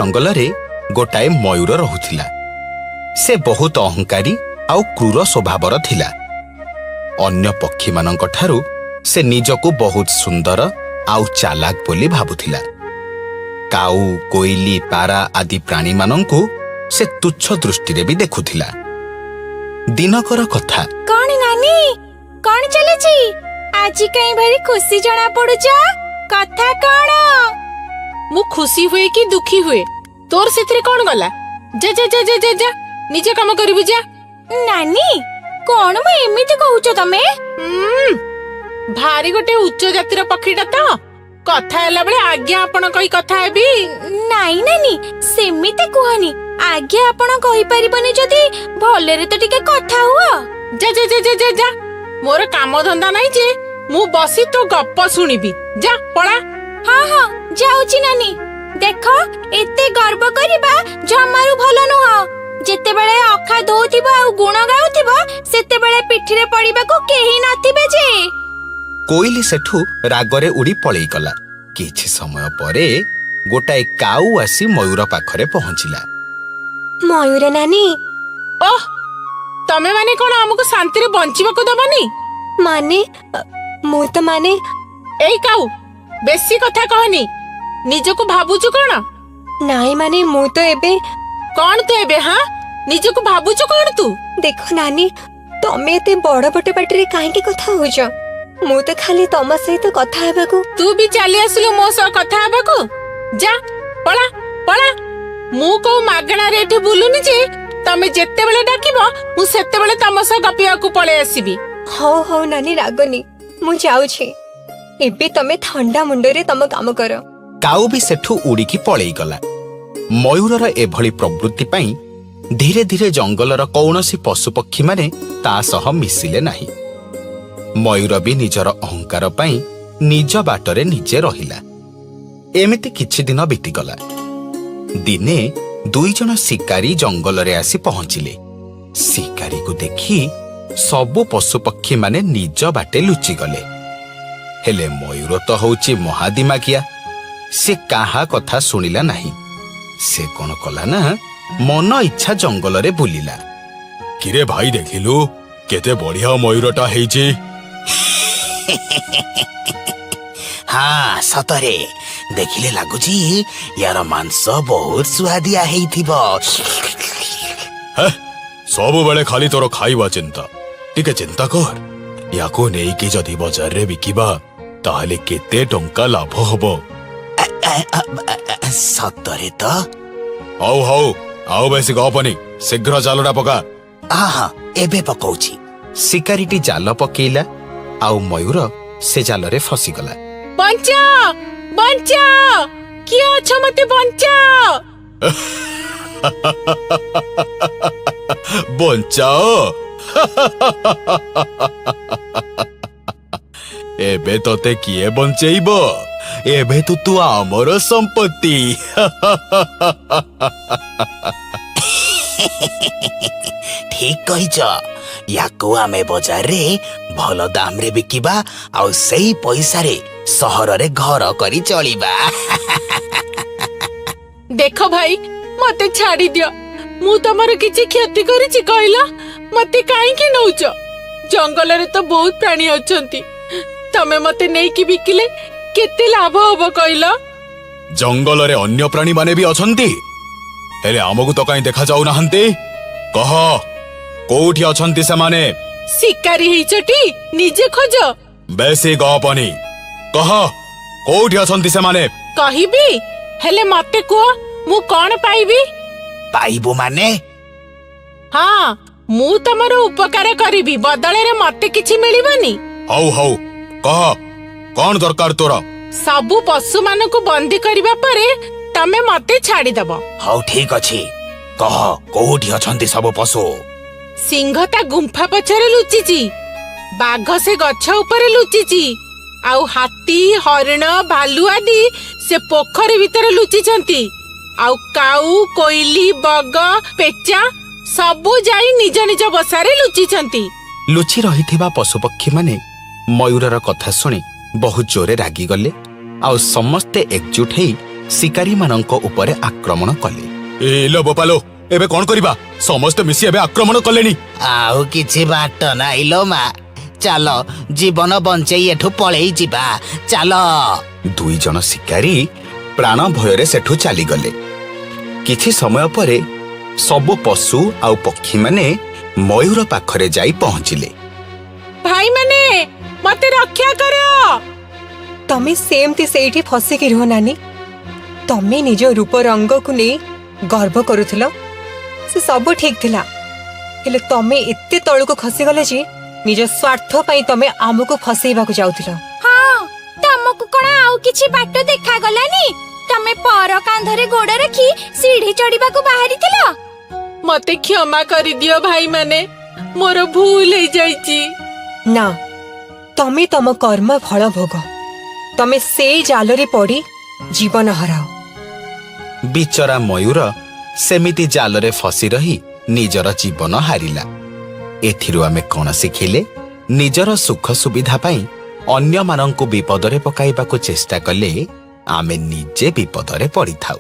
जंगल रे गोटाए मयूर रहुथिला। से बहुत अहंकारी आउ क्रूर स्वभावर थिला। अन्य पक्षी मानक ठारू से निजको बहुत सुंदर आउ चालाक बोली भाबुथिला। काऊ, कोइली, पारा आदि प्राणी मानंकु से तुच्छ दृष्टि रे भी देखुथिला। दिनकर कथा कौन नानी कौन चलेची आज कहीं भारी खुशी जना पड़ुछ कथा कौन? मु खुशी हुए कि दुखी हुए तोर सेतरे कौन गला? जा जा जा जा जा निजे काम करिबु जा। नानी कौन मु एमिति कहूछ तमे? भारी गोटे उच्च जातिर पक्षीटा तो कथा हैला बेले आज्ञा आपण कई कथा हेबी। नाई नानी सेमिति कुहनी आज्ञा आपण कहि परिबनी जदी भलेरे तो टिके कथा हुआ। जा जा जा जा जा मोर काम धंदा नहीं जे मु बसी तो गप्प सुनिबी। जा पळा। हाँ हाँ जाउची नानी। देखो एते गर्व करिबा जमारू भलो नुह। जेते बेले अखा धोउथिबो आ गुण गाउथिबो सेते बेले पिठिरे पड़िबा को केही नथिबे जे। कोइली सेठू रागरे उड़ी पळेई गला। किछि समय परे गोटाए काऊ आसी मयूर पाखरे पहुंचिला। मयूर नानी ओह तमे माने कोन हमको शांति रे बंचिबा को दबनी? माने मु तो माने एई काऊ बेसी कथा कहनी निजको भाबुछु कोन? नाई माने मु तो एबे कौन तू एबे? हाँ निजको भाबुछु कोन तू? देखो नानी तमे एते बड़ बटे पाटरे काहे के कथा होछ? मु तो खाली तम सहित कथा हेबाकू। तू भी चली आसलु मो सह कथा हेबाकू। जा पळा पळा। मु को मागणा रे एठी बुलुनी जे तमे जेते बेले डाकिबो मु सेते बेले तम सह गपियाकू पळे आसीबी। हो हो नानी रागनी मु जाउछी। एबे तमे ठंडा मुंडे रे तम काम कर। काऊ भी सेठू उड़ीकी पळेई गला। मयूरर एभली प्रवृत्ति पाई धीरे धीरे जंगलर कौनसी पशुपक्षी माने ता सह मिसिले नाही। मयूर भी निजर अहंकार पाई निज बाटरे निजे रहिला। एमिति किछि दिन बीतीगला। दिने दुई जन शिकारी जंगल रे आसी पहुंचिले। शिकारी को देखी सबु पशुपक्षी माने निज बाटे लुचि गले। हेले मयूर तो होउची महादिमागिया। से काहा कथा सुनिला नाही। से कोन कला ना मन इच्छा जंगल रे बुलिला। किरे भाई देखिलु केते बढ़िया मयूरटा हेइची। हाँ सतरे देखिले लागुची यार मांस बहुत सुआदिया हेइथिबो। सब बेले खाली तोर खाइबा चिंता। टिके चिंता कर याको नेइकी जदि बाजार रे बिकिबा ताहले केते टंका लाभ हबो। सतरे तो हाउ हाउ आउ बेसी गपनी शीघ्र जालटा पका। हाँ एबे पकाउची। शिकारीटी जाल पकेइला आउ मयूर से जाल रे फसीगला। बंचा बंचा किए अछ मते बंचा। बंचाओ एबे तोते किए बंचेइबो? एबे तो तू आमर संपत्ति। ठीक कहिछ। याको आमे बाजार रे भल दाम रे बिकिबा आउ सेही पैसा रे सहर रे घर करी चलिबा। देखो भाई मते छाड़ी दियो। मु तमर किछि क्षति करिछि कहला? मते काहे के नउछ? जंगल रे तो बहुत प्राणी अछंती। तमे मते नै कि बिकिले केते लाभ होबो कहला? जंगल रे अन्य प्राणी माने भी अछंती। हेले हमकु तो काई देखा जाउ नाहंती। कह कोठी अछंती से माने? शिकारी हिचटी निजे खोज। बेसी गपनी कह कोठी अछंती से माने? कहिबी हेले मते को मु कोन पाइबी? पाइबो माने? हाँ मु तमर उपकार करिबी बदले रे मते किछि मिलिबनी। हाउ हाउ कह कोन दरकार तोरा? सबु पशु मानकु बंदी करिबा परे तमे मते छाड़ी दबो। हाउ ठीक अछि। कह कोठी अछंती सब पशु? सिंह ता गुंफा पछरे लुचिची। बाघ से गछ ऊपर लुचिची। आउ हाथी हरिण भालू आदि से पोखरी भितर लुचिचंती। आउ काऊ कोइली बग पेचा सबु जाई निज निज बसारे लुचिचंती। लुचि रहिथिबा पशुपक्षी माने मयूरर कथा सुनी बहुत जोरे रागी गले। आउ समस्ते एकजुट हेई ଶିକାରୀମାନଙ୍କ ଉପରେ ଆକ୍ରମଣ କଲେ। ଏ ଲୋ ବୋପାଲୋ, ଏବେ କଣ କରିବା? ସମସ୍ତେ ମିଶି ଏବେ ଆକ୍ରମଣ କଲେଣି। ଆଉ କିଛି ବାଟ ନାହିଁ ଲୋ ମା, ଚାଲ ଜୀବନ ବଞ୍ଚେଇ ଏଠୁ ପଳେଇ ଯିବା, ଚାଲ। 2 ଜଣ ଶିକାରୀ ପ୍ରାଣ ଭୟରେ ସେଠୁ ଚାଲିଗଲେ। କିଛି ସମୟ ପରେ ସବୁ ପଶୁ ଆଉ ପକ୍ଷୀମାନେ ମୟୂର ପାଖରେ ଯାଇ ପହଞ୍ଚିଲେ। ଭାଇମାନେ ମତେ ରକ୍ଷା କର। ତମେ ସେମିତି ସେଇଠି ଫସିକି ରୁହ ନାନୀ। ତମେ ନିଜ ରୂପ ରଙ୍ଗକୁ ନେଇ ଗର୍ବ କରୁଥିଲ, ସେ ସବୁ ଠିକ ଥିଲା, ହେଲେ ତମେ ଏତେ ତଳକୁ ଖସିଗଲେ ଯେ ନିଜ ସ୍ୱାର୍ଥ ପାଇଁ ତମେ ଆମକୁ ଫସେଇବାକୁ ଯାଉଥିଲ। ହଁ, ତମକୁ କଣ ଆଉ କିଛି ବାଟ ଦେଖାଗଲାନି? ତମେ ପର କାନ୍ଧରେ ଗୋଡ ରଖି ସିଢି ଚଢିବାକୁ ବାହାରିଥିଲ। ମତେ କ୍ଷମା କରିଦିଅ ଭାଇମାନେ, ମୋର ଭୁଲ ହେଇଯାଇଛି। ନା, ତମେ ତମ କର୍ମ ଫଳ ଭୋଗ। ତମେ ସେଇ ଜାଲରେ ପଡି ଜୀବନ ହରାଅ। ବିଚରା ମୟୂର ସେମିତି ଜାଲରେ ଫସି ରହି ନିଜର ଜୀବନ ହାରିଲା। ଏଥିରୁ ଆମେ କଣ ଶିଖିଲେ? ନିଜର ସୁଖ ସୁବିଧା ପାଇଁ ଅନ୍ୟମାନଙ୍କୁ ବିପଦରେ ପକାଇବାକୁ ଚେଷ୍ଟା କଲେ ଆମେ ନିଜେ ବିପଦରେ ପଡ଼ିଥାଉ।